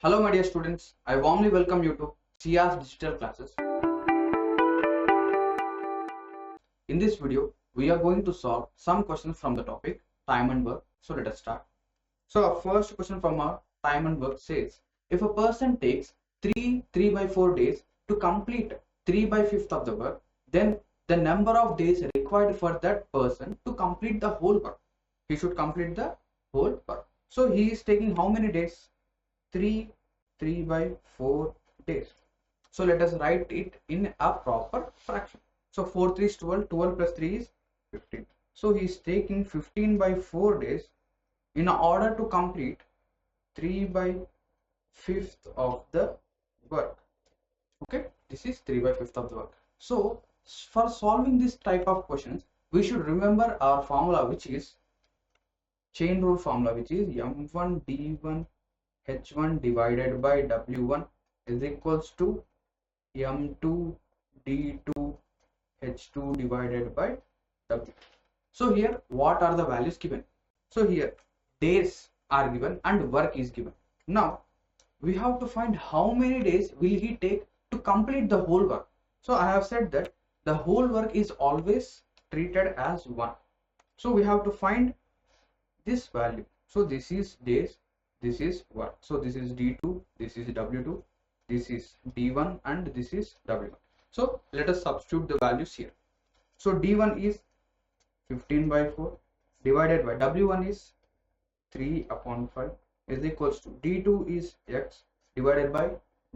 Hello my dear students, I warmly welcome you to CR's digital classes. In this video, we are going to solve some questions from the topic time and work. So let us start. So our first question from our time and work says, if a person takes 3/4 days to complete 3/5 of the work, then the number of days required for that person to complete the whole work. He should complete the whole work. So he is taking how many days? 3/4 days. So let us write it in a proper fraction. So 4 3 is 12, 12 plus 3 is 15. So he is taking 15/4 days in order to complete 3/5 of the work. Okay, this is 3/5 of the work. So for solving this type of questions, we should remember our formula, which is chain rule formula, which is M1 D1 H1 divided by W1 is equals to M2 D2 H2 divided by W. So here what are the values given? So here days are given and work is given. Now we have to find how many days will he take to complete the whole work. So I have said that the whole work is always treated as one. So we have to find this value. So this is days, this is work. So this is D2, this is W2, this is D1 and this is W1. So let us substitute the values here. So D1 is 15/4 divided by W1 is 3/5 is equals to D2 is X divided by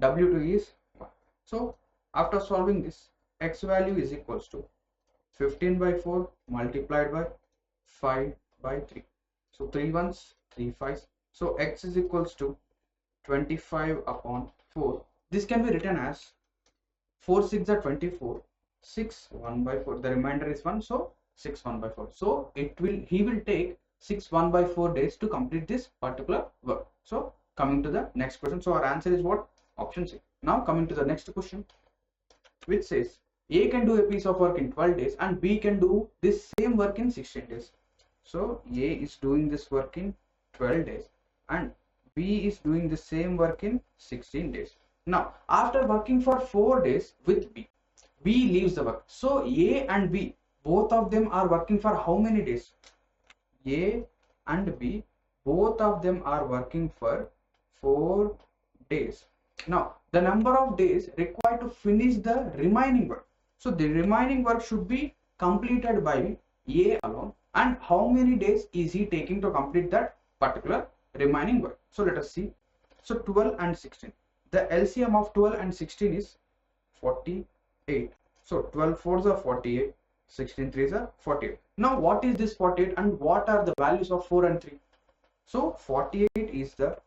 W2 is 1. So after solving this, X value is equals to 15/4 multiplied by 5/3. So 3 ones, 3 5s. So X is equals to 25/4. This can be written as 4 6 are 24, 6 1/4. The remainder is 1, so 6 1/4. So he will take 6 1/4 days to complete this particular work. So coming to the next question. So our answer is what? Option C. Now coming to the next question, which says A can do a piece of work in 12 days and B can do this same work in 16 days. So A is doing this work in 12 days and B is doing the same work in 16 days. Now after working for 4 days with B leaves the work. So A and B, both of them are working for how many days? A and B, both of them are working for 4 days. Now the number of days required to finish the remaining work. So the remaining work should be completed by A alone. And how many days is he taking to complete that particular remaining work? So let us see. So 12 and 16. The LCM of 12 and 16 is 48. So 12 4s are 48, 16 3s are 48. Now what is this 48 and what are the values of 4 and 3? So 48 is the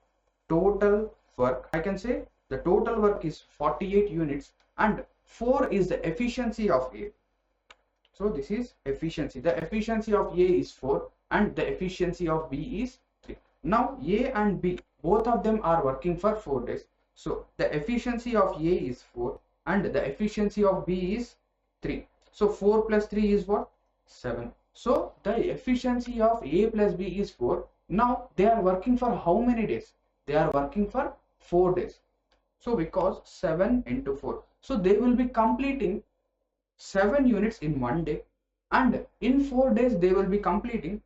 total work. I can say the total work is 48 units and 4 is the efficiency of A. So this is efficiency. The efficiency of A is 4 and the efficiency of B is 3. Now A and B, both of them are working for 4 days. So the efficiency of A is 4 and the efficiency of B is 3. So 4 plus 3 is what? 7. So the efficiency of A plus B is 4. Now they are working for how many days? They are working for 4 days. So because 7 into 4. So they will be completing 7 units in 1 day and in 4 days they will be completing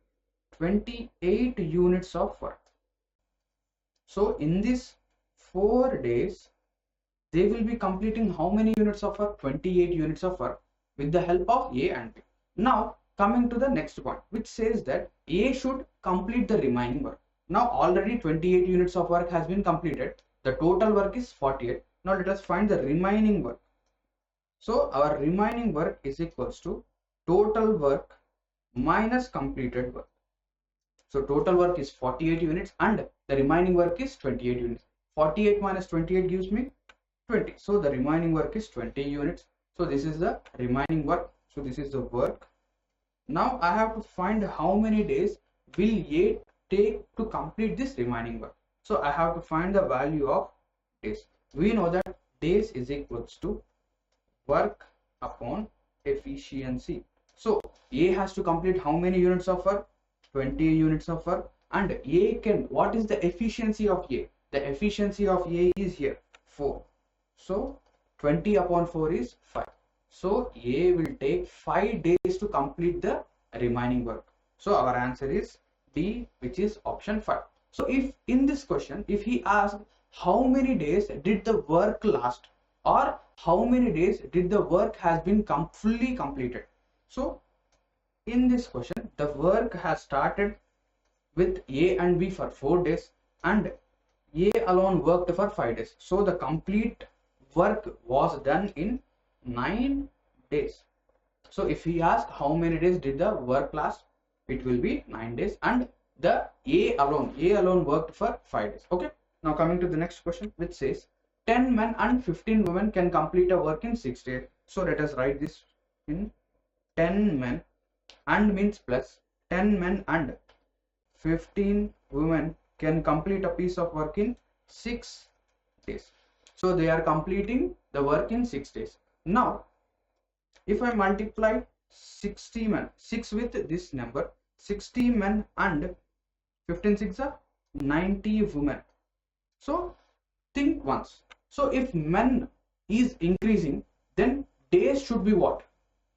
28 units of work. So in this 4 days they will be completing how many units of work? 28 units of work with the help of A and B. Now coming to the next point, which says that A should complete the remaining work. Now already 28 units of work has been completed. The total work is 48. Now let us find the remaining work. So our remaining work is equals to total work minus completed work. So total work is 48 units and the remaining work is 28 units. 48 minus 28 gives me 20. So the remaining work is 20 units. So this is the remaining work. So this is the work. Now I have to find how many days will A take to complete this remaining work. So I have to find the value of days. We know that days is equals to work upon efficiency. So A has to complete how many units of work? 20 units of work. And A can, what is the efficiency of A? The efficiency of A is here 4. So 20 upon 4 is 5. So A will take 5 days to complete the remaining work. So our answer is D, which is option 5. So if in this question, if he asked how many days did the work last, or how many days did the work has been fully completed. So in this question, the work has started with A and B for 4 days and A alone worked for 5 days. So the complete work was done in 9 days. So if he asks how many days did the work last, it will be 9 days, and the A alone worked for 5 days. Okay. Now coming to the next question, which says 10 men and 15 women can complete a work in 6 days. So let us write this in 10 men and means plus 10 men and 15 women can complete a piece of work in 6 days. So they are completing the work in 6 days. Now if I multiply 60 men, 6 with this number, 60 men and 15 6 are 90 women. So think once. So if men is increasing, then days should be what?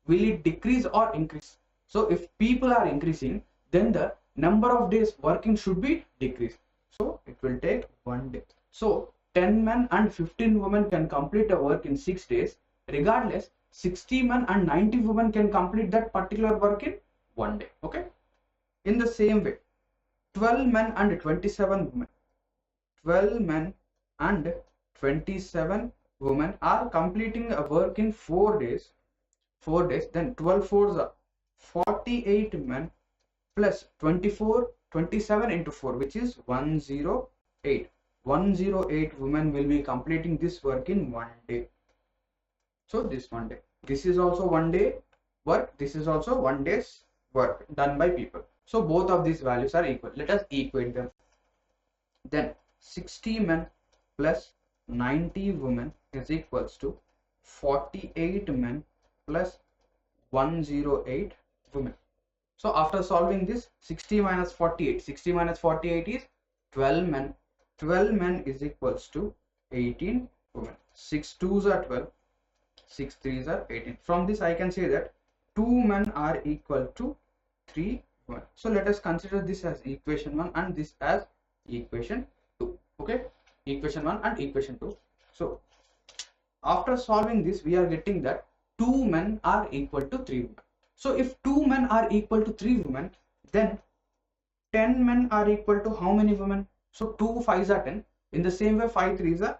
Will it decrease or increase? So if people are increasing, then the number of days working should be decreased. So it will take 1 day. So 10 men and 15 women can complete a work in 6 days. Regardless, 60 men and 90 women can complete that particular work in 1 day. Okay. In the same way, 12 men and 27 women. 12 men and 27 women are completing a work in 4 days. 4 days. Then 12 fours are 48 men plus 27 into 4, which is 108. 108 women will be completing this work in 1 day. So this 1 day. This is also 1 day work. This is also 1 day's work done by people. So both of these values are equal. Let us equate them. Then 60 men plus 90 women is equals to 48 men plus 108 women. So after solving this, 60 minus 48, 60 minus 48 is 12 men. 12 men is equals to 18 women. 6 2s are 12, 6 3s are 18. From this I can say that 2 men are equal to 3 women. So let us consider this as equation 1 and this as equation 2. Okay, equation 1 and equation 2. So after solving this, we are getting that 2 men are equal to 3 women. So if 2 men are equal to 3 women, then 10 men are equal to how many women? So 2 5s are 10. In the same way, 5 3s are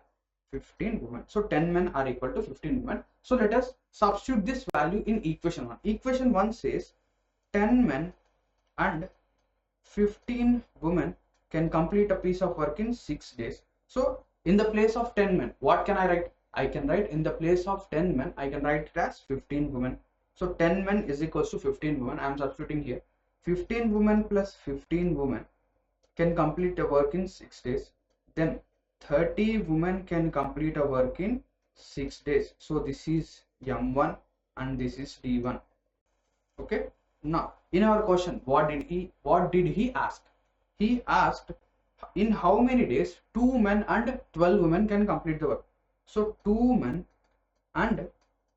15 women. So 10 men are equal to 15 women. So let us substitute this value in equation 1. Equation 1 says 10 men and 15 women can complete a piece of work in 6 days. So in the place of 10 men, what can I write? I can write in the place of 10 men, I can write it as 15 women. So 10 men is equals to 15 women. I am substituting here. 15 women plus 15 women can complete a work in 6 days. Then 30 women can complete a work in 6 days. So this is M1 and this is D1. Okay. Now in our question, what did he ask? He asked in how many days 2 men and 12 women can complete the work. So 2 men and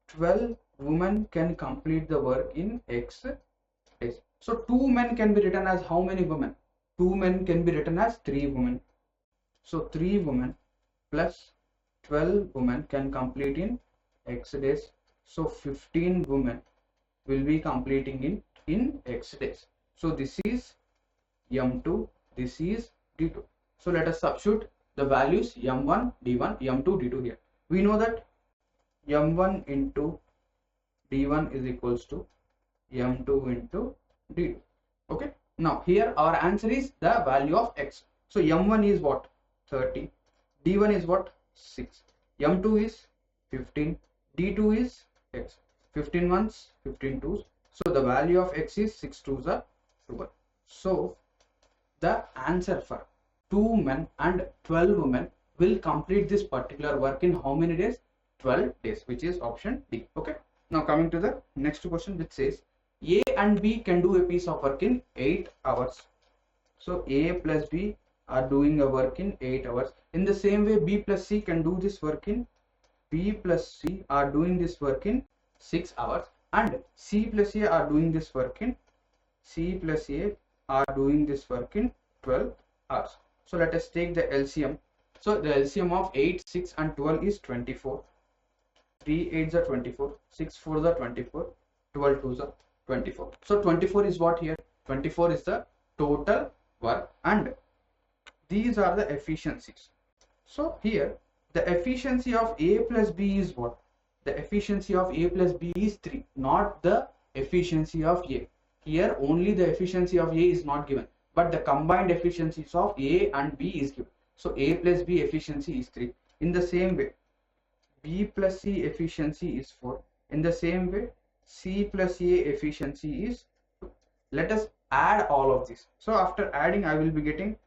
12 women can complete the work in X days. So 2 men can be written as how many women? 2 men can be written as 3 women. So 3 women plus 12 women can complete in X days. So 15 women will be completing in X days. So this is M2, this is D2. So let us substitute the values M1, D1, M2, D2 here. We know that M1 into D1 is equals to M2 into D2. Okay. Now here our answer is the value of X. So M1 is what? 30. D1 is what? 6. M2 is 15. D2 is X. 15 ones, 15 twos. So the value of X is 6 twos are 12. So the answer for 2 men and 12 women will complete this particular work in how many days? 12 days, which is option D. Okay. Now coming to the next question, which says A and B can do a piece of work in 8 hours. So A plus B are doing a work in 8 hours. In the same way, B plus C can do this work in, B plus C are doing this work in 6 hours, and C plus A are doing this work in, C plus A are doing this work in 12 hours. So let us take the LCM. So the LCM of 8, 6 and 12 is 24. 3 8s are 24, 6 4s are 24, 12 2s are 24. So 24 is what here? 24 is the total work, and these are the efficiencies. So here the efficiency of A plus B is what? The efficiency of A plus B is 3, not the efficiency of A. Here only the efficiency of A is not given, but the combined efficiencies of A and B is given. So A plus B efficiency is 3. In the same way, B plus C efficiency is 4. In the same way, C plus A efficiency is 2. Let us add all of this. So after adding, I will be getting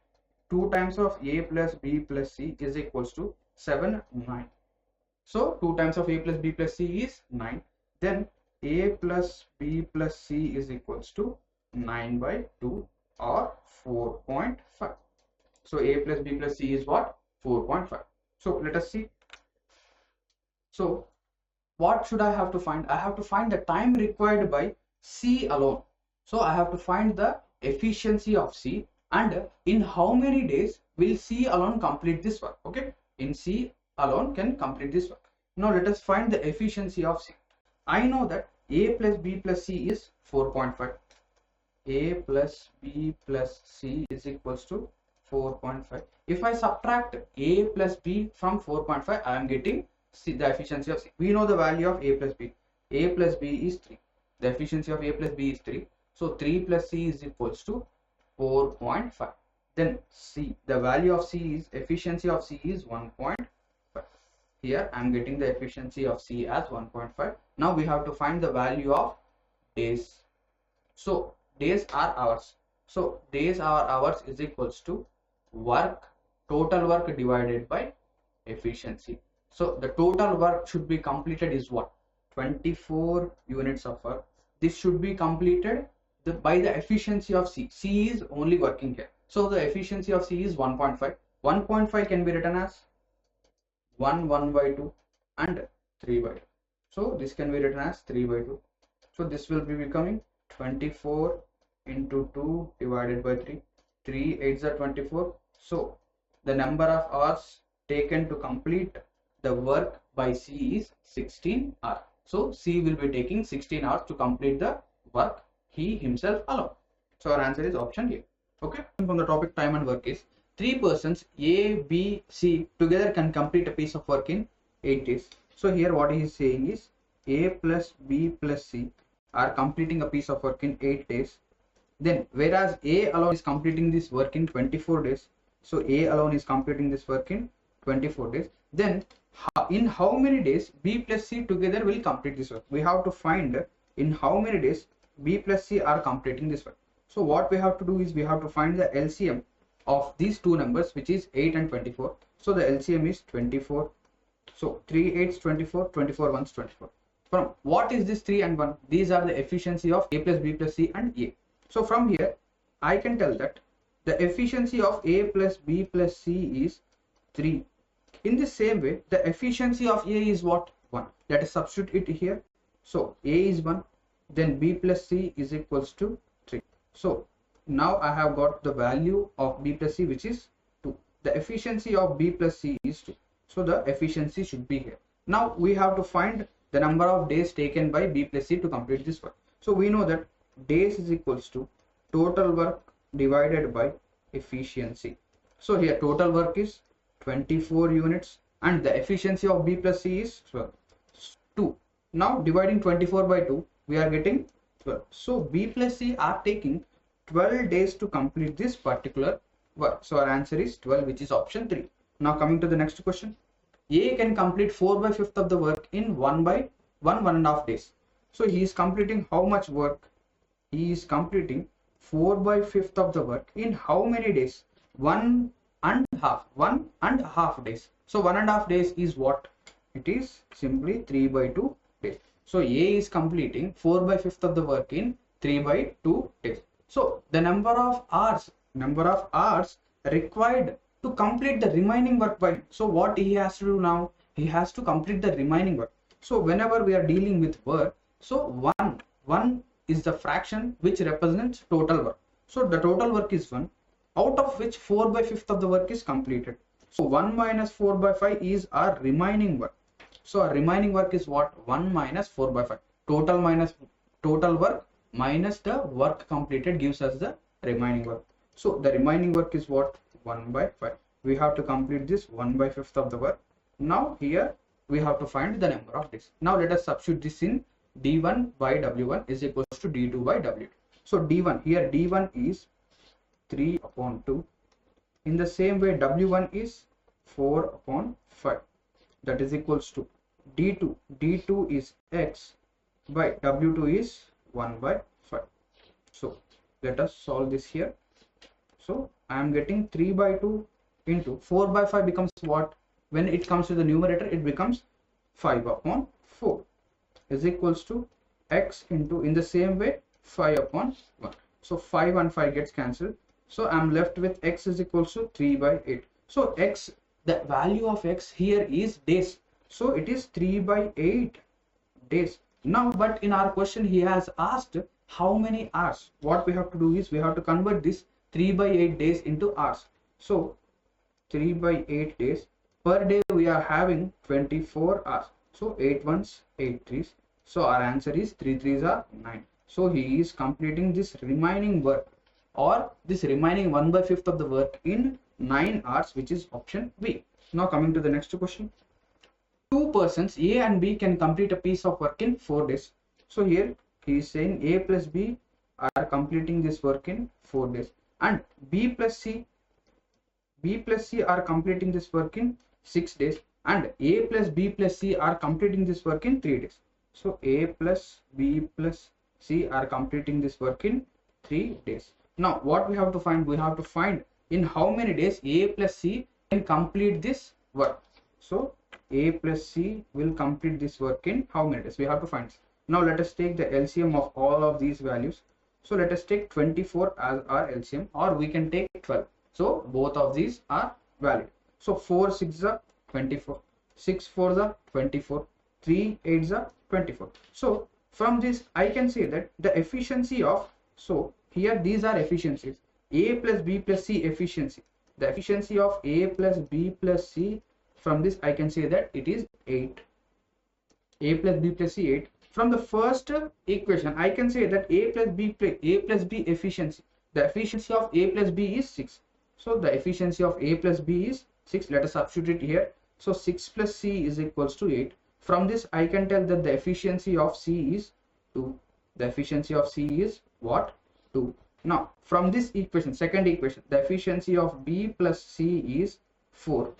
2 times of A plus B plus C is equals to 7, 9. So 2 times of A plus B plus C is 9. Then A plus B plus C is equals to 9 by 2 or 4.5. So A plus B plus C is what? 4.5. So let us see. So what should I have to find? I have to find the time required by C alone. So I have to find the efficiency of C, and in how many days will C alone complete this work. Okay, in C alone can complete this work. Now let us find the efficiency of C. I know that A plus B plus C is 4.5. A plus B plus C is equals to 4.5. If I subtract A plus B from 4.5, I am getting C, the efficiency of C. We know the value of A plus B. A plus B is 3. The efficiency of A plus B is 3. So 3 plus C is equals to 4.5. Then C, the value of C is, efficiency of C is 1.5. Here I am getting the efficiency of C as 1.5. Now we have to find the value of days. So days are hours. So days are hours is equals to work, total work divided by efficiency. So the total work should be completed is what? 24 units of work. This should be completed by the efficiency of C. C is only working here. So the efficiency of C is 1.5. 1.5 can be written as 1 by 2 and 3 by 2. So this can be written as 3 by 2. So this will be becoming 24 into 2 divided by 3. 3 8s are 24. So the number of hours taken to complete the work by C is 16 hours. So C will be taking 16 hours to complete the work he himself alone. So our answer is option A. Okay. From the topic time and work is 3 persons A, B, C together can complete a piece of work in 8 days. So here what he is saying is A plus B plus C are completing a piece of work in 8 days. Then whereas A alone is completing this work in 24 days. So A alone is completing this work in 24 days. Then in how many days B plus C together will complete this work? We have to find in how many days B plus C are completing this work. So what we have to do is we have to find the LCM of these two numbers, which is 8 and 24. So the LCM is 24. So 3 8s 24, 24 1s 24. From what is this 3 and 1? These are the efficiency of A plus B plus C and A. So from here I can tell that the efficiency of A plus B plus C is 3. In the same way, the efficiency of A is what? 1. Let us substitute it here. So A is 1, then B plus C is equals to 3. So now I have got the value of B plus C, which is 2. The efficiency of B plus C is 2. So the efficiency should be here. Now we have to find the number of days taken by B plus C to complete this work. So we know that days is equals to total work divided by efficiency. So here total work is 24 units and the efficiency of B plus C is 12. 2. Now dividing 24 by 2, we are getting 12. So B plus C are taking 12 days to complete this particular work. So our answer is 12, which is option 3. Now coming to the next question. A can complete 4 by 5th of the work in 1.5 days. So he is completing how much work? He is completing 4 by 5th of the work in how many days? 1.5 days. So 1.5 days is what? It is simply 3 by 2 days. So A is completing 4 by 5th of the work in 3 by 2 days. So the number of hours required to complete the remaining work by. So what he has to do now? He has to complete the remaining work. So whenever we are dealing with work, so one is the fraction which represents total work. So the total work is 1, out of which 4/5 of the work is completed. So 1 minus 4/5 is our remaining work. So our remaining work is what? 1 minus 4/5. Total minus total work minus the work completed gives us the remaining work. So the remaining work is what? 1/5. We have to complete this 1/5 of the work. Now here we have to find the number of days. Now let us substitute this in d1 by w1 is equals to d2 by w2. So d1 here, d1 is 3/2. In the same way w1 is 4/5. That is equals to d2. d2 is x by w2 is 1/5. So let us solve this here. So I am getting 3/2 into 4/5 becomes what? When it comes to the numerator, it becomes 5/4 is equals to x into, in the same way, 5/1. So 5 and 5 gets cancelled. So I am left with x is equals to 3/8. So x, the value of x here is days. So it is 3/8 days. Now, but in our question, he has asked how many hours. What we have to do is we have to convert this 3/8 days into hours. So 3/8 days per day, we are having 24 hours. So 8 ones, 8 threes. So our answer is 3 threes are 9. So he is completing this remaining work, or this remaining 1/5 of the work, in 9 hours, which is option B. Now coming to the next question. Two persons A and B can complete a piece of work in 4 days. So here he is saying A plus B are completing this work in 4 days, and B plus C are completing this work in 6 days, and A plus B plus C are completing this work in 3 days. So A plus B plus C are completing this work in 3 days. Now what we have to find? We have to find in how many days A plus C can complete this work. So A plus C will complete this work in how many days? We have to find. Now let us take the LCM of all of these values. So let us take 24 as our LCM, or we can take 12. So both of these are valid. So 4 6 are 24, 6 4 are 24, 3 8 are 24. So from this I can say that the efficiency of, so here these are efficiencies, A plus B plus C efficiency. The efficiency of A plus B plus C, from this I can say that it is 8. A plus B plus C 8. From the first equation I can say that A plus B efficiency, the efficiency of A plus B is 6. So the efficiency of A plus B is 6. Let us substitute it here. So 6 plus C is equals to 8. From this I can tell that the efficiency of C is 2. The efficiency of C is what? 2. Now from this equation, second equation, the efficiency of B plus C is 4.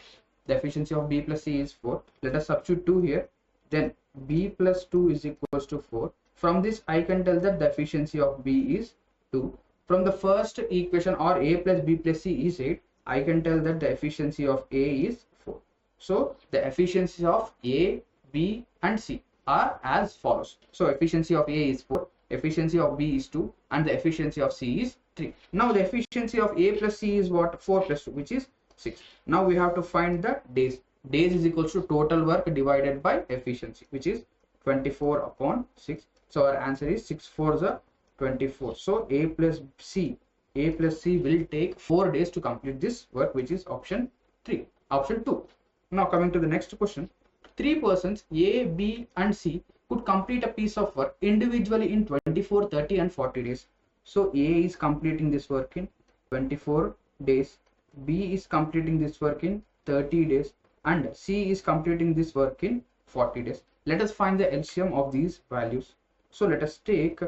The efficiency of B plus C is 4. Let us substitute 2 here. Then B plus 2 is equals to 4. From this I can tell that the efficiency of B is 2. From the first equation, or A plus B plus C is 8, I can tell that the efficiency of A is 4. So the efficiency of A, B and C are as follows. So efficiency of A is 4, efficiency of B is 2, and the efficiency of C is 3. Now the efficiency of A plus C is what? 4 plus 2, which is 6. Now we have to find the days. Days is equals to total work divided by efficiency, which is 24/6. So our answer is 6 4s are 24. So A plus C will take 4 days to complete this work, which is option 3. Option 2. Now coming to the next question. 3 persons A, B and C could complete a piece of work individually in 24, 30 and 40 days. So A is completing this work in 24 days, B is completing this work in 30 days, and C is completing this work in 40 days. Let us find the LCM of these values. So let us take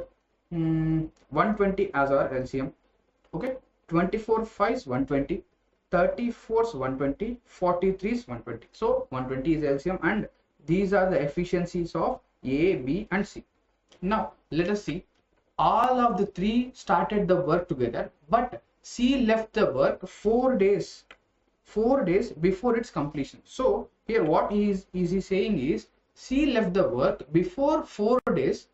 120 as our LCM. Okay, 24 5s 120, 34s 120, 43s 120. So 120 is LCM, and these are the efficiencies of A, B and C. Now let us see. All of the 3 started the work together, but C left the work 4 days before its completion. So here what is he saying is C left the work before 4 days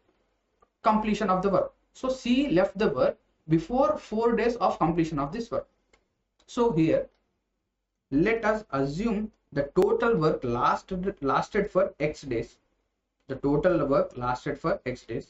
completion of the work. So C left the work before 4 days of completion of this work. So here let us assume the total work lasted for x days. The total work lasted for x days.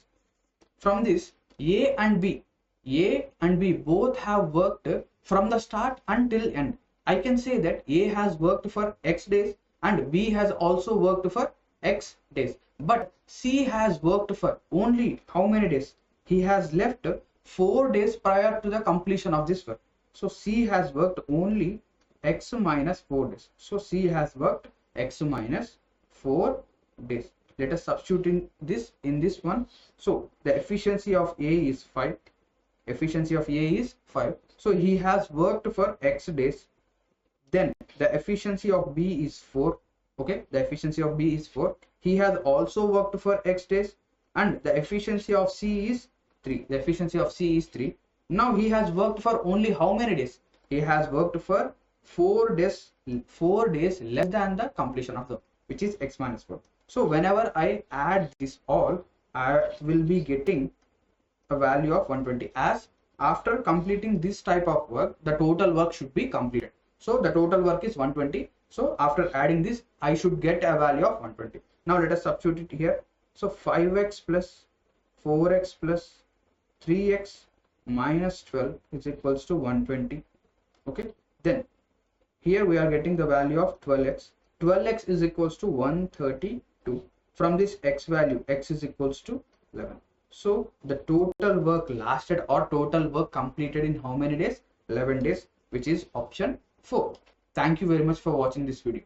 From this, A and B both have worked from the start until end. I can say that A has worked for X days and B has also worked for X days. But C has worked for only how many days? He has left 4 days prior to the completion of this work. So C has worked only X minus 4 days. So C has worked X minus 4 days. Let us substitute in this one. So the efficiency of A is 5. Efficiency of A is 5. So he has worked for X days. Then the efficiency of B is 4. Okay, the efficiency of B is 4. He has also worked for X days, and the efficiency of C is 3. The efficiency of C is 3. Now he has worked for only how many days? He has worked for 4 days. 4 days less than the completion of the, which is X minus 4. So whenever I add this all, I will be getting a value of 120, as after completing this type of work, the total work should be completed. So the total work is 120. So after adding this, I should get a value of 120. Now let us substitute it here. So 5x plus 4x plus 3x minus 12 is equals to 120. Okay, then here we are getting the value of 12x. 12x is equals to 132. From this x value, x is equals to 11. So the total work lasted or total work completed in how many days? 11 days, which is option 4. Thank you very much for watching this video.